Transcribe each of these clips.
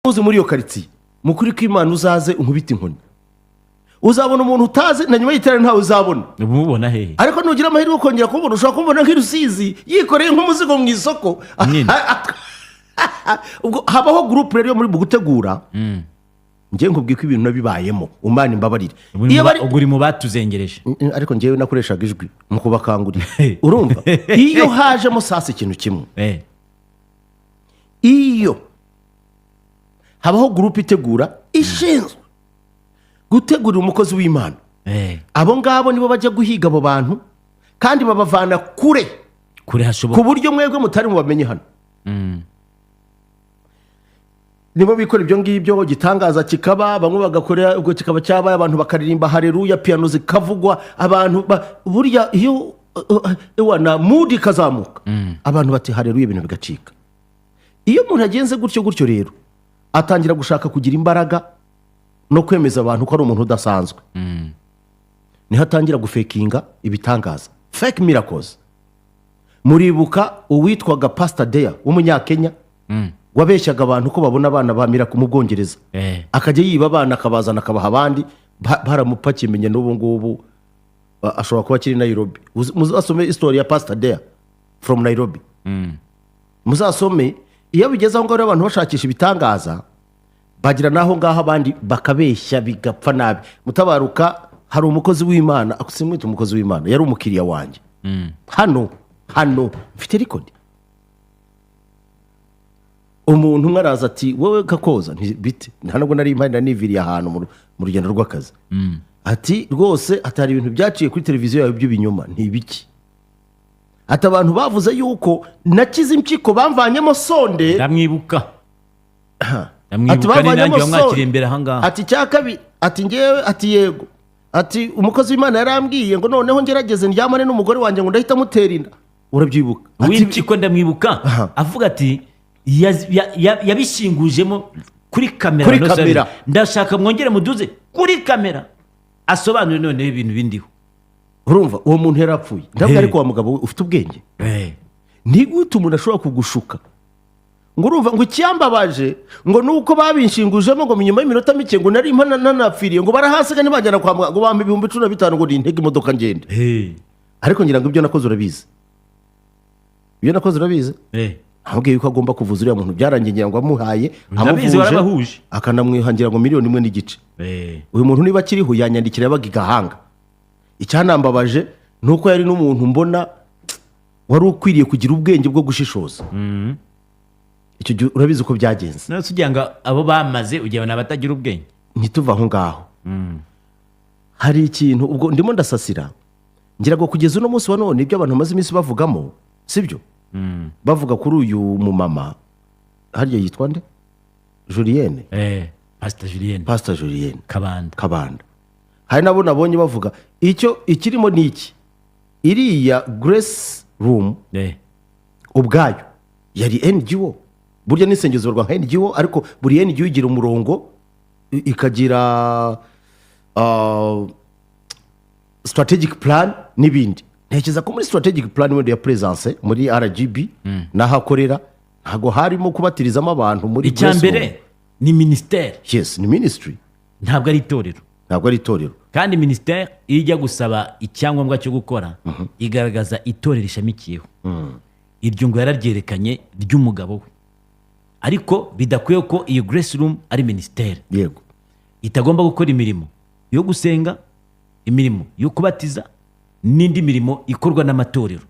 uzi muri iyo karitsiye mukuri kw'Imana uzaze unkubita inkoni uzabona umuntu utazi na nyuma y'iterane ntawe uzabona umubona hehe ariko nugira amahirwe ukongera kumubona ushobora kumubona nk'irusizi yikoreye nk'umuzigo mu isoko ubwo habaho groupe rero muri gutegura ngiye nkubwiye ko ibintu nabibayemo umana imbabarire ubwo uri mu batuzengereje ariko ngiye nakoreshaga ijwi mu kubakangurira urumva iyo hajemo sasa ikintu kimwe iyo habaho groupe itegura ishinzwe gutegurira umukozi w'Imana abo ngabo nibo bajya guhiga abo bantu kandi babavana kure hashoboka ku buryo mwebwe mutari mubamenye hano nibo bikora ibyo ngibyo gitangaza kikaba bamwe bagakorera ubwo kikaba cyabaye abantu bakaririmba haleluya piano zikavugwa abantu burya iyo na mood kazamuka abantu bati haleluya ibintu bigacika iyo umuntu agenze gutyo rero atangira gushaka kugira imbaraga no kwemeza abantu ko ari umuntu udasanzwe niho atangira gufekinga ibitangaza fake miracles muribuka uwitwaga Pastor Dea w'umunyakenya wabeshyaga abantu ko babona abana ba miracle mu Bwongereza akajya yiba abana akabazana akabaha abandi baramupakiye menye n'ubu ngubu ashobora kuba kiri Nairobi muzasome history ya Pastor Dea from Nairobi muzasome iyo bigeze aho ngaho abantu bashakisha ibitangaza bagira naho ngaho abandi bakabeshya bigapfa nabi mutabaruka hari umukozi w'Imana asimwita umukozi w'Imana yari umukiriya wanjye hano mfite record umuntu mwaraza ati wowe gakoza bite ntanubwo nari impande niviriye ahantu mu rugendo rw'akazi ati rwose atari ibintu byaciye kuri televiziyo yawe by'ibinyoma ntibiki ati abantu bavuze yuko nakize impyiko bamvanyemo sonde ndamwibuka n'inangiye wamwakiriye imbere ahangaha ati cyakabi ati ngewe ati yego ati umukozi w'Imana yarambwiye ngo noneho ngerageze ndyamane n'umugore wanjye ngo ndahita mutera inda urabyibuka w'impyiko ndamwibuka avuga ati yabishingujemo kuri kamera ndashaka mwongere muduze kuri kamera asobanure noneho ibintu bindiho urumva uwo muntu yarapfuye ndabwo ariko wa mugabo ufite ubwenge ni gute umuntu ashobora kugushuka ngo urumva ngo icyambabaje ngo nuko babinshingujemo ngo nyuma y'iminota mike ngo nari nanapfiriye ngo barahasiga ntibajyana kwa muganga ngo bampa 15,000 ngo nintege imodoka ngende ariko ngira ngo ibyo nakoze urabizi ahubwiye yuko agomba kuvuza uriya muntu byarangiye ngira ngo amuhaye amuvuje akanamwihangira ngo 1,000,000 uyu muntu niba akiriho yanyandikira yabaga igahanga icyanambabaje nuko yari n'umuntu mbona wari ukwiriye kugira ubwenge bwo gushishoza icyo gihe urabizi uko byagenze none tugira ngo abo bamaze ugiye n'abatagira ubwenge ntituva aho ngaho hari ikintu ubwo ndimo ndasasira ngira ngo kugeza uno munsi wa none ibyo abantu bamaze iminsi bavugamo sibyo bavuga kuri uyu mumama harya yitwa nde Julienne Pastor Julienne Kabanda hari nabo nabonye bavuga icyo ikirimo niki iriya Grace Room ubwayo yari NGO burya nisengezo rwa NGO ariko buri NGO igira umurongo ikagira strategic plan n'ibindi ntekereza ko muri strategic plan wende ya presence muri RGB nahakorera ntago harimo kubatirizamo abantu muri icyambere ni ministère ni ministry ntabwo ari itorero kandi ministère ijya gusaba icyangombwa cyo gukora igaragaza itorero ishamikiyeho iryo ngo yararyerekanye ry'umugabo we ariko bidakwiye ko iyo Grace Room ari ministère yego itagomba gukora imirimo yo gusenga imirimo yo kubatiza n'indi mirimo ikorwa n'amatorero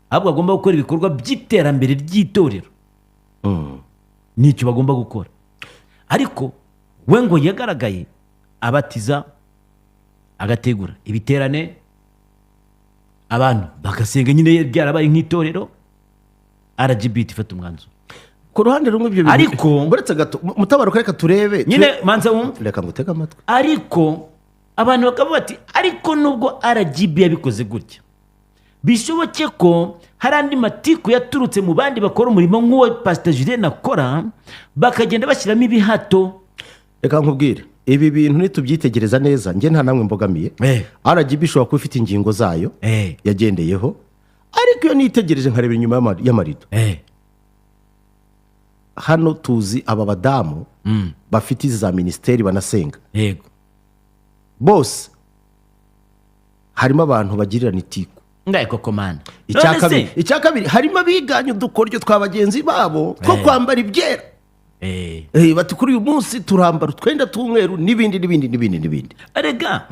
ahubwo agomba gukora ibikorwa by'iterambere ry'itorero nicyo bagomba gukora ariko we ngo yagaragaye abatiza agategura ibiterane abantu bagasenga nyine byarabaye nk'itorero RGBT ifata umwanzuro ku ruhande rumwe ibyo bintu ariko buretse gato mutabaruka reka turebe nyine manza wumve reka ngutega amatwi ariko abantu bakavuga ati ariko nubwo RGB yabikoze gutya bishoboke ko hari andi matiku yaturutse mu bandi bakora umurimo nk'uwo Pastor Julienne akora bakagenda bashyiramo ibihato reka nkubwire ibi bintu nitubyitegereza neza nge nta namwe mbogamiye RGB ishobora kuba ifite ingingo zayo yagendeyeho ariko iyo nitegereje nkareba inyuma y'amarido hano tuzi aba badamu bafite izi za minisiteri banasenga yego bose harimo abantu bagirirana itiku ngayiko komanda icya kabiri harimo abiganye udukoryo twa bagenzi babo two kwambara ibyera bati kuri uyu munsi turambara utwenda tw'umweru n'ibindi arega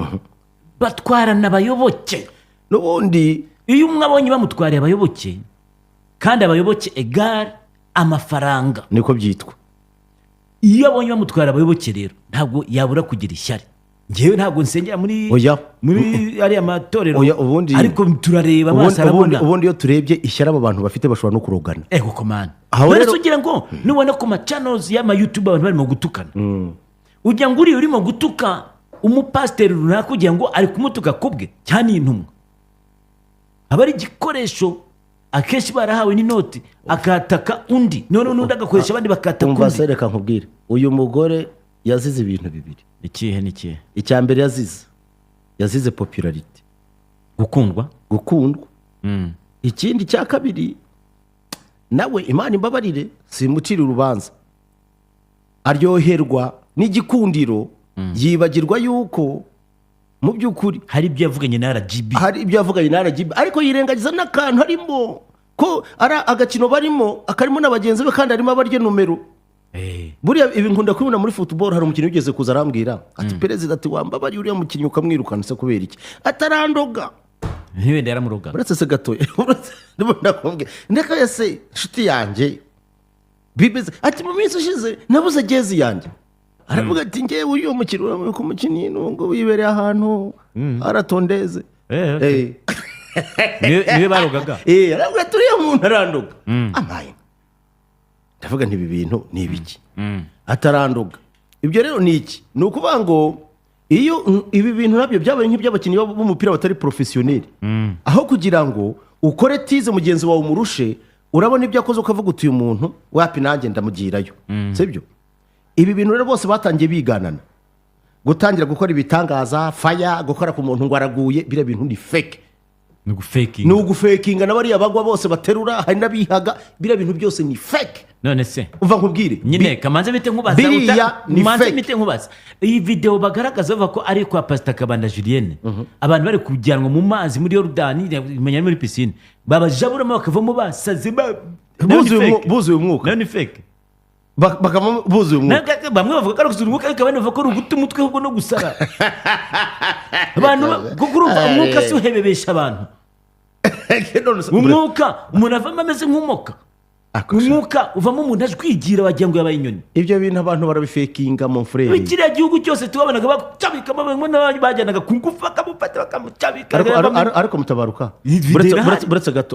batwarana abayoboke n'ubundi iyo umwe abonye bamutwariye abayoboke kandi abayoboke egare amafaranga niko byitwa iyo abonye bamutwara abayoboke rero ntabwo yabura kugira ishyari ngewe ntabwo nsengera muri ariya matorero ariko turareba amaso arabona ubundi iyo turebye ishyari abo bantu bafite bashobora no kurogana komanda rero ugira ngo nubona ku macanozi y'amayutube abantu barimo gutukana ugira ngo uriya urimo gutuka umupasiteri runaka ugira ngo ari kumutuka kubwe cyane intumwa aba ari igikoresho akenshi barahawe n'inoti akataka undi none n'undi agakoresha abandi bakataka undi umva reka nkubwire uyu mugore yazize ibintu bibiri n'ikihe icya mbere yazize popularity gukundwa ikindi cya kabiri nawe Imana imbabarire simucira urubanza aryoherwa n'igikundiro yibagirwa yuko mu by'ukuri hari ibyo yavuganye na RGB ariko yirengagiza n'akantu harimo ko ari agakino barimo akarimo n'abagenzi be kandi harimo abarya nomero buriya ibi nkunda kubibona muri football hari umukinnyi ugeze kuza arambwira ati perezida ati wambabariye uriya mukinnyi ukamwirukana se kubera iki atarandoga ntibende yaramuroga uretse se gatoya ndeka yase nshuti yanjye bibeze ati mu minsi ushize nabuze gezi yanjye aravuga ati ngewe uriya mukinnyi uramuye ku mukinnyi ngo wibereye ahantu aratondeze niwe barogaga aravuga ati uriya muntu arandoga amaye ndavuga nti ibi bintu ni ibiki atarandoga ibyo rero ni iki ni ukuvuga ngo iyo ibi bintu nabyo byabaye nk'iby'abakinnyi b'umupira batari porofesiyoneri aho kugira ngo ukore tize mugenzi wawe umurushe urabona ibyo akoze ukavuga uti uyu muntu wapi nanjye ndamugirayo sibyo ibi bintu rero bose batangiye biganana gutangira gukora ibitangaza faya gukora ku muntu ngo araguye biriya bintu ni fake ni ugufekinga na bariya bagwa bose baterura hari n'abihaga biriya bintu byose ni fake none se uva nkubwire nyine kamanze mite nkubaza biriya ni fake iyi video bagaragaza bavuga ko ari kwa Pastor Kabanda Julienne abantu bari kujyanwa mu mazi muri Yordani imenya muri piscine babajaburamo bakavamo basaze buzuye umwuka none fake bakavamo buzuye umwuka bamwe bavuga ko ari gusura umwuka ariko abandi bavuga ko ari uguta umutwe ahubwo no gusara abantu kukurumva umwuka si uhebebesha abantu umwuka umuntu avamo ameze nk'umuka umwuka uvamo umuntu ajwigira wagira ngo yabaye inyoni ibyo bintu abantu barabifekinga mu mfurere kiriya gihugu cyose tubabonaga bacabikamo bamwe n'abandi bajyanaga ku ngufu bakamufata bakamucabika ariko mutabaruka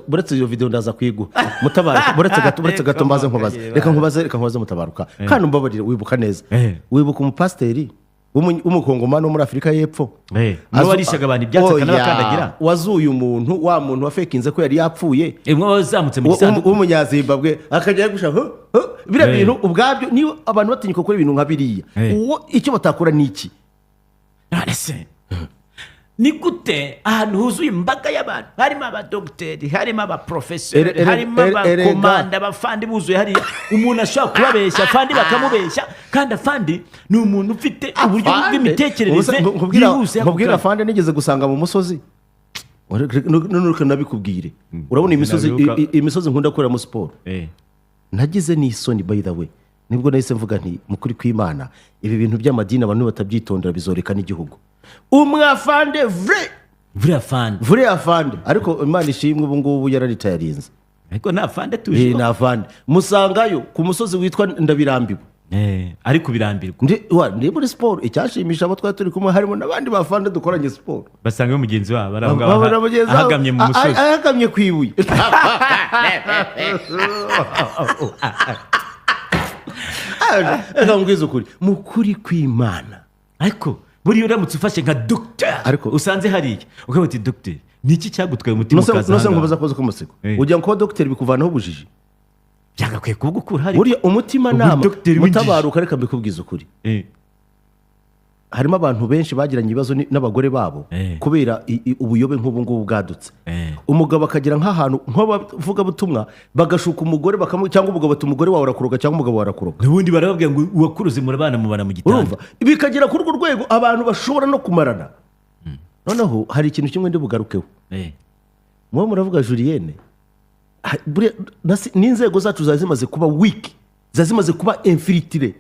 buretse iyo video ndaza kuyiguha mutabaruka buretse gato mbaze nkubaze reka nkubaze mutabaruka kandi umbabarire wibuka neza wibuka umupasiteri w'umukongomani wo muri Afurika y'Epfo niwe warishaga abantu ibyatsi akanabakandagira wazuye umuntu wa muntu wafekinze ko yari yapfuye imwe wazamutse mu gisanduku w'umunyazimbabwe akajya gushaka biriya bintu ubwabyo niyo abantu batinyuka gukora ibintu nka biriya icyo batakora ni iki nonese ni gute ahantu huzuye imbaga y'abantu harimo abadogiteri harimo abaprofeseri harimo abakomanda abafandi buzuye hariya umuntu ashobora kubabeshya afandi bakamubeshya kandi afandi ni umuntu ufite uburyo bw'imitekerereze yihuse nkubwira afandi nigeze gusanga mu musozi none nabikubwire urabona imisozi nkunda gukoreramo siporo nagize n'isoni by the way nibwo nahise mvuga nti mukuri kw'Imana ibi bintu by'amadini abantu batabyitondera bizoreka n'igihugu umwafande vure afande ariko Imana ishimwe ubu ngubu yararitayarinze ariko nta fande tuje nta fande musangayo ku musozi witwa Ndabirambiwe ariko birambirwa ndi muri siporo icyashimisha abo twari turi kumwe harimo n'abandi bafande dukoranye siporo basanga mugenzi wabo ahagamye mu musozi ahagamye ku ibuye reka mbwize ukuri mu kuri kw'Imana ariko buriya uramutse ufashe nka dogiteri usanze hariya ukavuga uti dogiteri ni iki cyagutwaye umutima ukaza hano nkubaza koza k'umusego ugira ngo kuba dogiteri bikuvanaho ubujiji byagakwiye kubugukura hariya buriya umutima nama mutabaruka reka mbikubwiza ukuri harimo abantu benshi bagiranye ibibazo n'abagore babo kubera ubuyobe nk'ubu ngubu bwadutse. Umugabo akagira nk'ahantu nk'abavugabutumwa bagashuka umugore cyangwa umugabo bati umugore wawe arakuroga cyangwa umugabo wawe arakuroga, n'ubundi barababwira ngo uwakuruze murabana mu gitanda, bikagera kuri urwo rwego abantu bashobora no kumarana. Noneho hari ikintu kimwe ndi bugarukeho, mwo muravuga Julienne, n'inzego zacu zari zimaze kuba weak, zari zimaze kuba infiltré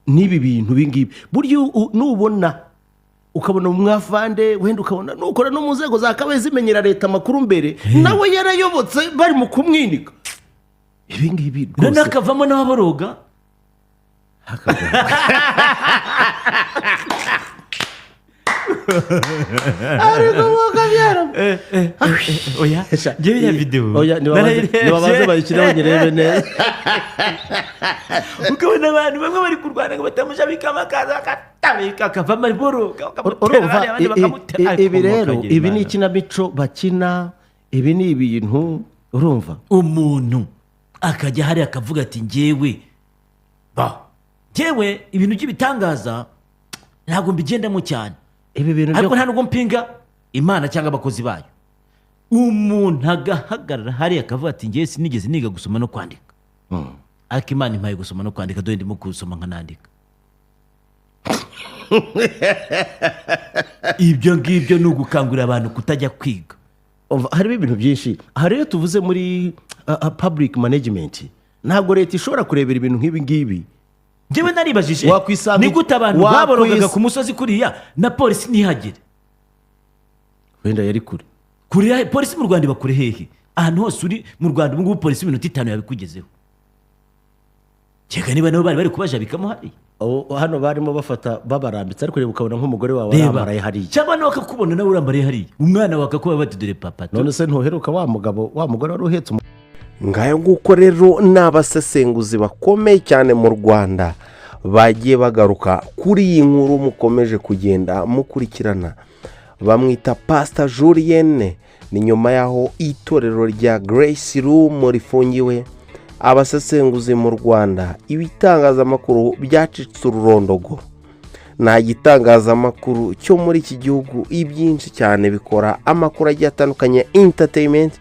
n'ibi bintu bingibi. Buryo nubona ukabona umwafande wenda ukabona nukora no mu nzego zakabaye zimenyera leta makuru mbere, nawe yarayobotse bari mu kumwinika ibi ngibi rwose, none akavamo n'aboroga ariko wokabyara oya ngewe ya video nibabaze bayikiraho nyirebe neza, ukabona abantu bamwe bari kurwana ngo batamusha bikamakaza akatabika akavamo boroga. Ibi rero ibi ni ikinamico bakina, ibi ni ibintu urumva umuntu akajya hari akavuga ati ngewe ibintu by'ibitangaza ntabwo mbigendamo cyane, ibi bintu ariko nta nubwo mpinga Imana cyangwa abakozi bayo. Umuntu agahagarara hari akavuga ati ngewe sinigeze niga gusoma no kwandika, ariko Imana impaye gusoma no kwandika, dore ndimo gusoma nkanandika. Ibyo ngibyo ni ugukangurira abantu kutajya kwiga. Harimo ibintu byinshi. Aha rero tuvuze muri public management, ntabwo leta ishobora kurebera ibintu nk'ibi ngibi. Njyewe naribajije ni gute abantu baborogaga ku musozi kuriya na polisi ntihagire. Wenda yari kure polisi mu Rwanda bakure hehe? Ahantu hose uri mu Rwanda ubu ngubu polisi iminota 5 yabikugezeho. Cyega niba nabo bari kubajabikamo hari hano barimo bafata babarambitse, ariko reba ukabona nk'umugore wawe arambaraye hariya, cyangwa nawe bakakubona nawe urambaraye hariya, umwana wakakuba bati dore papa. None se ntuheruka wa mugore wari uhetse ngayo nguko rero n'abasesenguzi bakomeye cyane mu Rwanda bagiye bagaruka kuri iyi nkuru mukomeje kugenda mukurikirana. Bamwita Pastor Julienne, ni nyuma yaho itorero rya Grace Room rifungiwe. Abasesenguzi mu Rwanda, ibitangazamakuru byacitse ururondogo. Nta gitangazamakuru cyo muri iki gihugu ibyinshi cyane bikora amakuru agiye atandukanye, entertainment,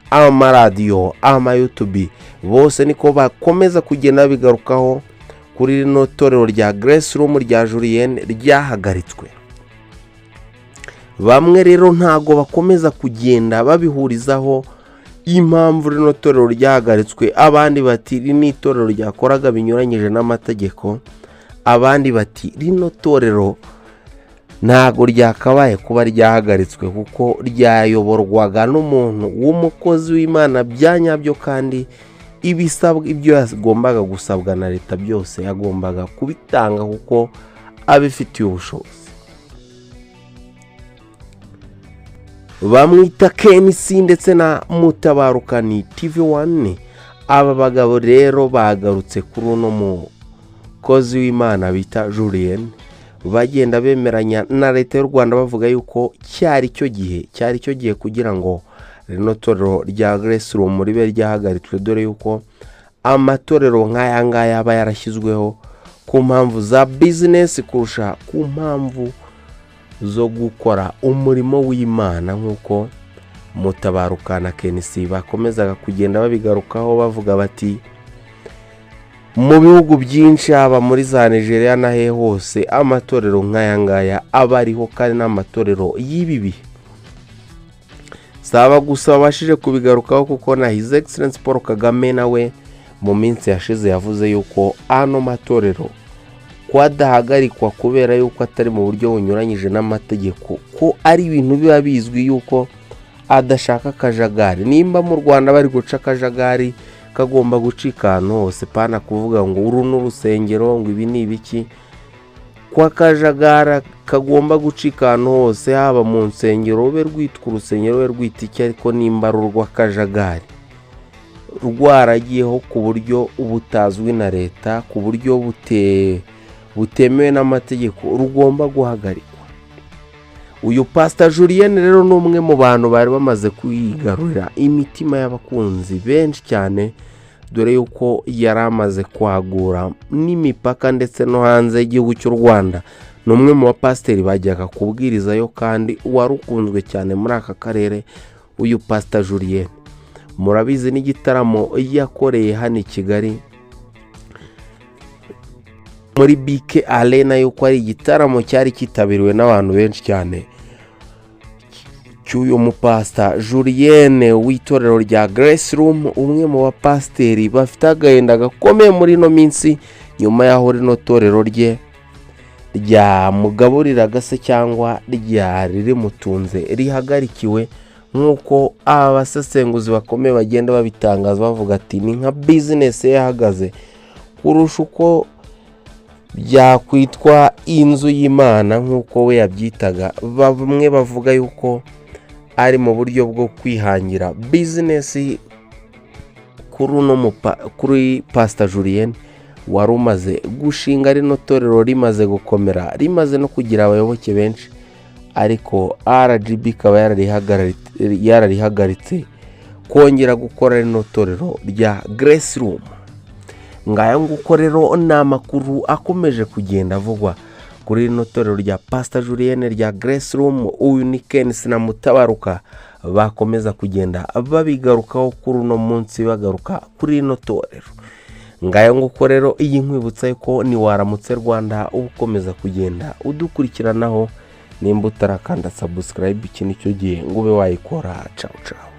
amaradiyo, YouTube, bose niko bakomeza kugenda bigarukaho kuri rino torero rya Grace Room rya Julienne ryahagaritswe. Bamwe rero ntago bakomeza kugenda babihurizaho impamvu rino torero ryahagaritswe. Abandi bati rino itorero ryakoraga binyuranyije n'amategeko, abandi bati rino torero ntago ryakabaye kuba ryahagaritswe kuko ryayoborwaga n'umuntu w'umukozi w'Imana byanyabyo, kandi ibisabwa ibyo yagombaga gusabwa na leta byose yagombaga kubitanga kuko abifitiye ubushobozi. Bamwita KNC ndetse na Mutabarukani TV1. Aba bagabo rero bagarutse kuri uno mukozi w'Imana bita Julienne, bagenda bemeranya na leta y'u Rwanda bavuga yuko cyari cyo gihe kugira ngo rino torero rya Grace Room ribe ryahagaritswe, dore yuko amatorero nk'aya ngaya aba yarashyizweho ku mpamvu za business kurusha ku mpamvu zo gukora umurimo w'Imana, nk'uko Mutabarukana KNC bakomezaga kugenda babigarukaho bavuga bati mu bihugu byinshi haba muri za Nigeria na he hose amatorero nk'aya ngaya aba ariho, kandi n'amatorero y'ibibi. Saba gusa bashije kubigarukaho kuko na His Excellency Paul Kagame nawe mu minsi yashize yavuze yuko ano matorero kwadahagarikwa kubera yuko atari mu buryo bunyuranyije n'amategeko, ko ari ibintu biba bizwi yuko adashaka kajagari. Nimba mu Rwanda bari guca kajagari kagomba gucika ahantu hose, pana kuvuga ngo uru n'urusengero ngo ibi ni ibiki. Kwa kajagara kagomba gucika ahantu hose, haba mu nsengero ube rwitwa urusengero ube rwita iki, ariko nimba rurwa kajagari rwaragiyeho ku buryo ubutazwi na leta, ku buryo butemewe n'amategeko, rugomba guhagarikwa. Uyu Pastor Julienne rero ni umwe mu bantu bari bamaze kwigarurira imitima y'abakunzi benshi cyane dore yuko yari amaze kwagura n'imipaka ndetse no hanze y'igihugu cy'u Rwanda. ni umwe mu bapasiteri bajyaga kubwirizayo kandi wari ukunzwe cyane muri aka karere, uyu Pastor Julien. Murabizi n'igitaramo yakoreye hano i Kigali muri BK Arena, yuko ari igitaramo cyari kitabiriwe n'abantu benshi cyane cy'uyu mupastor Julien w'itorero rya Grace Room, umwe mu bapasiteri bafite agahinda gakomeye muri ino minsi nyuma y'aho rino torero rye ryamugaburiraga se cyangwa ryari rimutunze rihagarikiwe, nk'uko abasesenguzi bakomeye bagenda babitangaza bavuga ati ni nka business yahagaze kurusha uko byakwitwa inzu y'Imana nk'uko we yabyitaga. Bamwe bavuga yuko ari mu buryo bwo kwihangira business kuri Pastor Julien wari umaze gushinga rino torero, rimaze gukomera, rimaze no kugira abayoboke benshi, ariko RGB ikaba yararihagaritse kongera gukora rino torero rya Grace Room. Ngaya nguko rero ni amakuru akomeje kugenda avugwa kuri rino torero rya Pastor Julien rya Grace Room. Uyu ni Ken Sinamutabaruka bakomeza kugenda babigarukaho kuri uno munsi, bagaruka kuri rino torero. Ngaya nguko rero iyi nkwibutsa yuko ni Waramutse Rwanda ukomeza kugenda udukurikiranaho, nimba utarakanda subscribe iki nicyo gihe ngo ube wayikora. Ciao ciao.